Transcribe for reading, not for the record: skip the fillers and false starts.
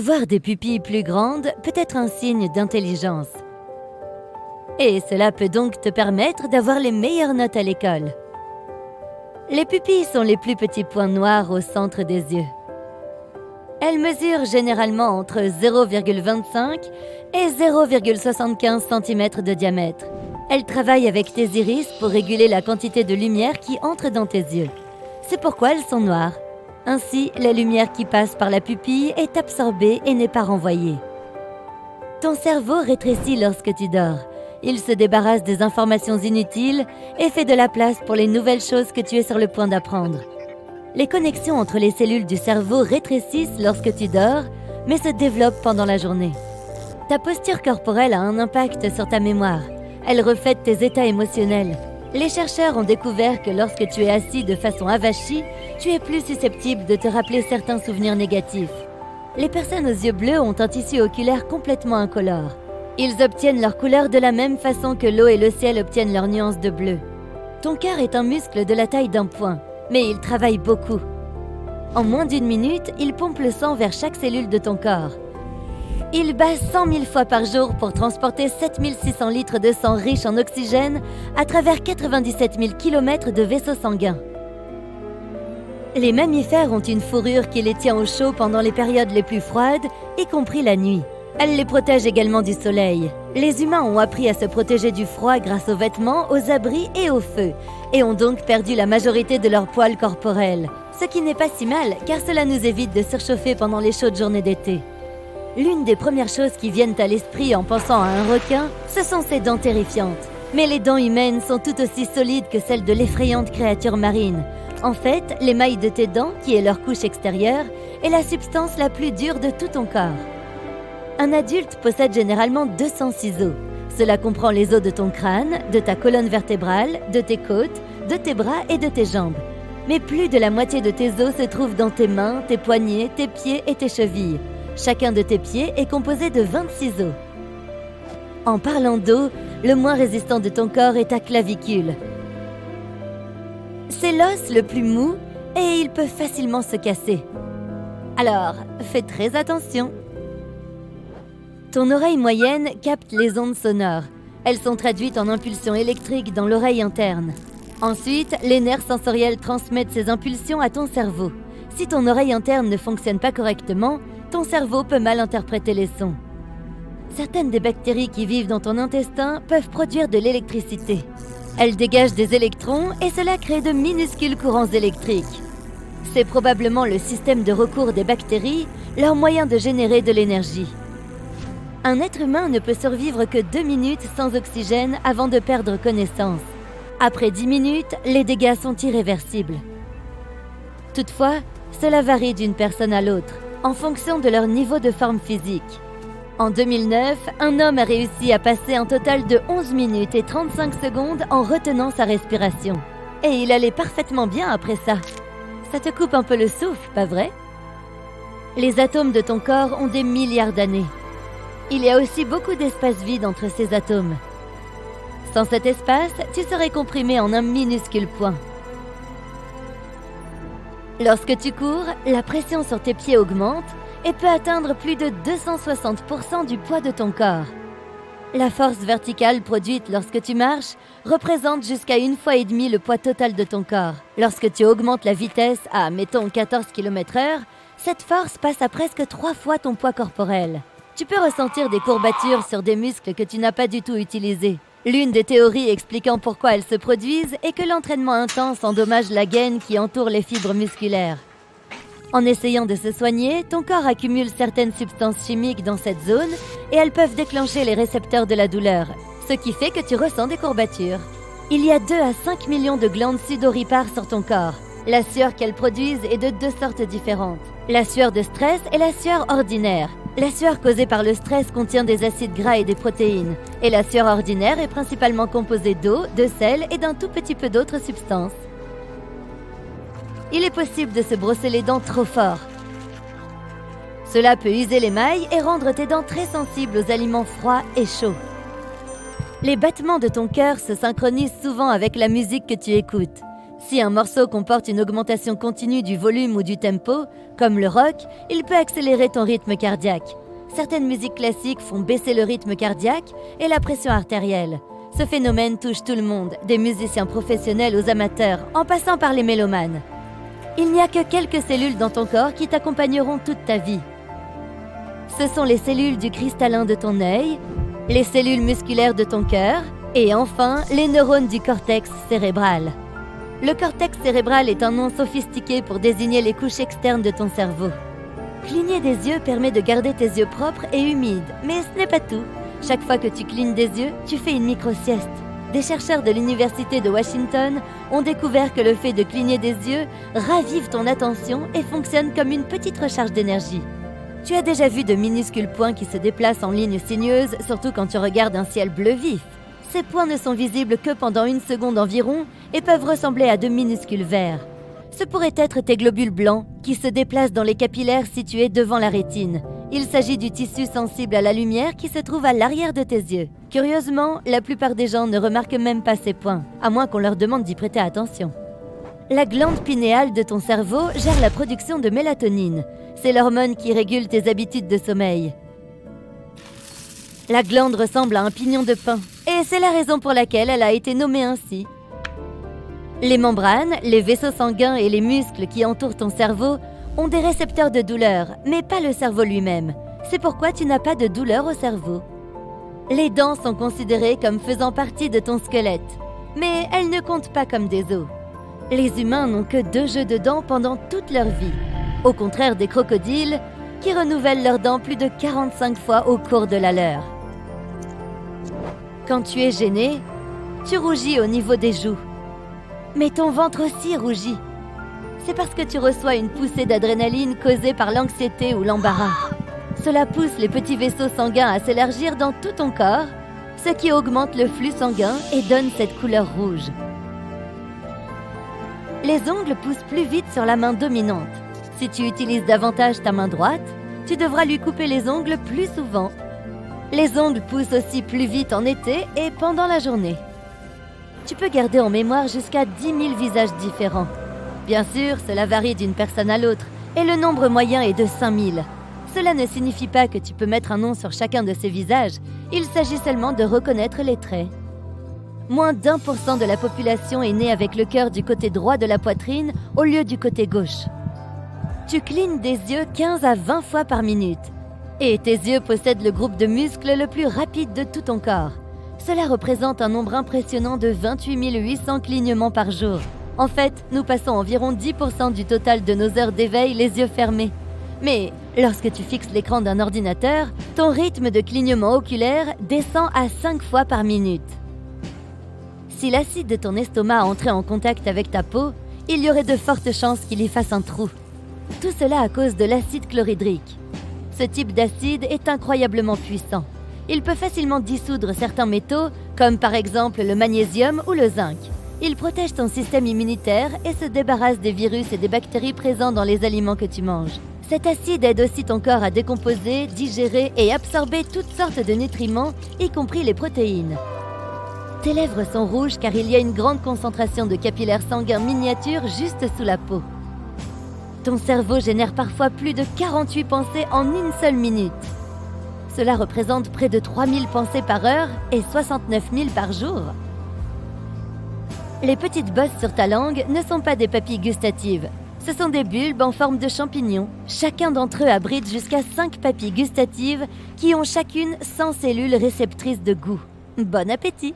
Avoir des pupilles plus grandes peut être un signe d'intelligence. Et cela peut donc te permettre d'avoir les meilleures notes à l'école. Les pupilles sont les plus petits points noirs au centre des yeux. Elles mesurent généralement entre 0,25 et 0,75 cm de diamètre. Elles travaillent avec tes iris pour réguler la quantité de lumière qui entre dans tes yeux. C'est pourquoi elles sont noires. Ainsi, la lumière qui passe par la pupille est absorbée et n'est pas renvoyée. Ton cerveau rétrécit lorsque tu dors. Il se débarrasse des informations inutiles et fait de la place pour les nouvelles choses que tu es sur le point d'apprendre. Les connexions entre les cellules du cerveau rétrécissent lorsque tu dors, mais se développent pendant la journée. Ta posture corporelle a un impact sur ta mémoire. Elle reflète tes états émotionnels. Les chercheurs ont découvert que lorsque tu es assis de façon avachie, tu es plus susceptible de te rappeler certains souvenirs négatifs. Les personnes aux yeux bleus ont un tissu oculaire complètement incolore. Ils obtiennent leur couleur de la même façon que l'eau et le ciel obtiennent leur nuance de bleu. Ton cœur est un muscle de la taille d'un poing, mais il travaille beaucoup. En moins d'1 minute, il pompe le sang vers chaque cellule de ton corps. Il bat 100 000 fois par jour pour transporter 7 600 litres de sang riche en oxygène à travers 97 000 km de vaisseaux sanguins. Les mammifères ont une fourrure qui les tient au chaud pendant les périodes les plus froides, y compris la nuit. Elle les protège également du soleil. Les humains ont appris à se protéger du froid grâce aux vêtements, aux abris et au feu, et ont donc perdu la majorité de leurs poils corporels. Ce qui n'est pas si mal, car cela nous évite de surchauffer pendant les chaudes journées d'été. L'une des premières choses qui viennent à l'esprit en pensant à un requin, ce sont ses dents terrifiantes. Mais les dents humaines sont tout aussi solides que celles de l'effrayante créature marine. En fait, l'émail de tes dents, qui est leur couche extérieure, est la substance la plus dure de tout ton corps. Un adulte possède généralement 200 ciseaux. Cela comprend les os de ton crâne, de ta colonne vertébrale, de tes côtes, de tes bras et de tes jambes. Mais plus de la moitié de tes os se trouve dans tes mains, tes poignets, tes pieds et tes chevilles. Chacun de tes pieds est composé de 26 os. En parlant d'os, le moins résistant de ton corps est ta clavicule. C'est l'os le plus mou et il peut facilement se casser. Alors, fais très attention. Ton oreille moyenne capte les ondes sonores. Elles sont traduites en impulsions électriques dans l'oreille interne. Ensuite, les nerfs sensoriels transmettent ces impulsions à ton cerveau. Si ton oreille interne ne fonctionne pas correctement, ton cerveau peut mal interpréter les sons. Certaines des bactéries qui vivent dans ton intestin peuvent produire de l'électricité. Elles dégagent des électrons et cela crée de minuscules courants électriques. C'est probablement le système de recours des bactéries, leur moyen de générer de l'énergie. Un être humain ne peut survivre que 2 minutes sans oxygène avant de perdre connaissance. Après 10 minutes, les dégâts sont irréversibles. Toutefois, cela varie d'une personne à l'autre, en fonction de leur niveau de forme physique. En 2009, un homme a réussi à passer un total de 11 minutes et 35 secondes en retenant sa respiration. Et il allait parfaitement bien après ça. Ça te coupe un peu le souffle, pas vrai? Les atomes de ton corps ont des milliards d'années. Il y a aussi beaucoup d'espace vide entre ces atomes. Sans cet espace, tu serais comprimé en un minuscule point. Lorsque tu cours, la pression sur tes pieds augmente et peut atteindre plus de 260% du poids de ton corps. La force verticale produite lorsque tu marches représente jusqu'à 1,5 fois le poids total de ton corps. Lorsque tu augmentes la vitesse à, mettons, 14 km/h, cette force passe à presque 3 fois ton poids corporel. Tu peux ressentir des courbatures sur des muscles que tu n'as pas du tout utilisés. L'une des théories expliquant pourquoi elles se produisent est que l'entraînement intense endommage la gaine qui entoure les fibres musculaires. En essayant de se soigner, ton corps accumule certaines substances chimiques dans cette zone et elles peuvent déclencher les récepteurs de la douleur, ce qui fait que tu ressens des courbatures. Il y a 2 à 5 millions de glandes sudoripares sur ton corps. La sueur qu'elles produisent est de 2 sortes différentes. La sueur de stress et la sueur ordinaire. La sueur causée par le stress contient des acides gras et des protéines. Et la sueur ordinaire est principalement composée d'eau, de sel et d'un tout petit peu d'autres substances. Il est possible de se brosser les dents trop fort. Cela peut user l'émail et rendre tes dents très sensibles aux aliments froids et chauds. Les battements de ton cœur se synchronisent souvent avec la musique que tu écoutes. Si un morceau comporte une augmentation continue du volume ou du tempo, comme le rock, il peut accélérer ton rythme cardiaque. Certaines musiques classiques font baisser le rythme cardiaque et la pression artérielle. Ce phénomène touche tout le monde, des musiciens professionnels aux amateurs, en passant par les mélomanes. Il n'y a que quelques cellules dans ton corps qui t'accompagneront toute ta vie. Ce sont les cellules du cristallin de ton œil, les cellules musculaires de ton cœur et enfin les neurones du cortex cérébral. Le cortex cérébral est un nom sophistiqué pour désigner les couches externes de ton cerveau. Cligner des yeux permet de garder tes yeux propres et humides, mais ce n'est pas tout. Chaque fois que tu clignes des yeux, tu fais une micro-sieste. Des chercheurs de l'Université de Washington ont découvert que le fait de cligner des yeux ravive ton attention et fonctionne comme une petite recharge d'énergie. Tu as déjà vu de minuscules points qui se déplacent en lignes sinueuses, surtout quand tu regardes un ciel bleu vif. Ces points ne sont visibles que pendant 1 seconde environ et peuvent ressembler à de minuscules vers. Ce pourrait être tes globules blancs qui se déplacent dans les capillaires situés devant la rétine. Il s'agit du tissu sensible à la lumière qui se trouve à l'arrière de tes yeux. Curieusement, la plupart des gens ne remarquent même pas ces points, à moins qu'on leur demande d'y prêter attention. La glande pinéale de ton cerveau gère la production de mélatonine. C'est l'hormone qui régule tes habitudes de sommeil. La glande ressemble à un pignon de pin, et c'est la raison pour laquelle elle a été nommée ainsi. Les membranes, les vaisseaux sanguins et les muscles qui entourent ton cerveau ont des récepteurs de douleur, mais pas le cerveau lui-même. C'est pourquoi tu n'as pas de douleur au cerveau. Les dents sont considérées comme faisant partie de ton squelette, mais elles ne comptent pas comme des os. Les humains n'ont que 2 jeux de dents pendant toute leur vie, au contraire des crocodiles qui renouvellent leurs dents plus de 45 fois au cours de la leur. Quand tu es gêné, tu rougis au niveau des joues. Mais ton ventre aussi rougit. C'est parce que tu reçois une poussée d'adrénaline causée par l'anxiété ou l'embarras. Cela pousse les petits vaisseaux sanguins à s'élargir dans tout ton corps, ce qui augmente le flux sanguin et donne cette couleur rouge. Les ongles poussent plus vite sur la main dominante. Si tu utilises davantage ta main droite, tu devras lui couper les ongles plus souvent. Les ongles poussent aussi plus vite en été et pendant la journée. Tu peux garder en mémoire jusqu'à 10 000 visages différents. Bien sûr, cela varie d'une personne à l'autre, et le nombre moyen est de 5 000. Cela ne signifie pas que tu peux mettre un nom sur chacun de ces visages, il s'agit seulement de reconnaître les traits. Moins d'1% de la population est née avec le cœur du côté droit de la poitrine au lieu du côté gauche. Tu clignes des yeux 15 à 20 fois par minute. Et tes yeux possèdent le groupe de muscles le plus rapide de tout ton corps. Cela représente un nombre impressionnant de 28 800 clignements par jour. En fait, nous passons environ 10% du total de nos heures d'éveil les yeux fermés. Mais lorsque tu fixes l'écran d'un ordinateur, ton rythme de clignement oculaire descend à 5 fois par minute. Si l'acide de ton estomac entrait en contact avec ta peau, il y aurait de fortes chances qu'il y fasse un trou. Tout cela à cause de l'acide chlorhydrique. Ce type d'acide est incroyablement puissant. Il peut facilement dissoudre certains métaux, comme par exemple le magnésium ou le zinc. Il protège ton système immunitaire et se débarrasse des virus et des bactéries présents dans les aliments que tu manges. Cet acide aide aussi ton corps à décomposer, digérer et absorber toutes sortes de nutriments, y compris les protéines. Tes lèvres sont rouges car il y a une grande concentration de capillaires sanguins miniatures juste sous la peau. Ton cerveau génère parfois plus de 48 pensées en une seule minute. Cela représente près de 3000 pensées par heure et 69 000 par jour. Les petites bosses sur ta langue ne sont pas des papilles gustatives. Ce sont des bulbes en forme de champignons. Chacun d'entre eux abrite jusqu'à 5 papilles gustatives qui ont chacune 100 cellules réceptrices de goût. Bon appétit!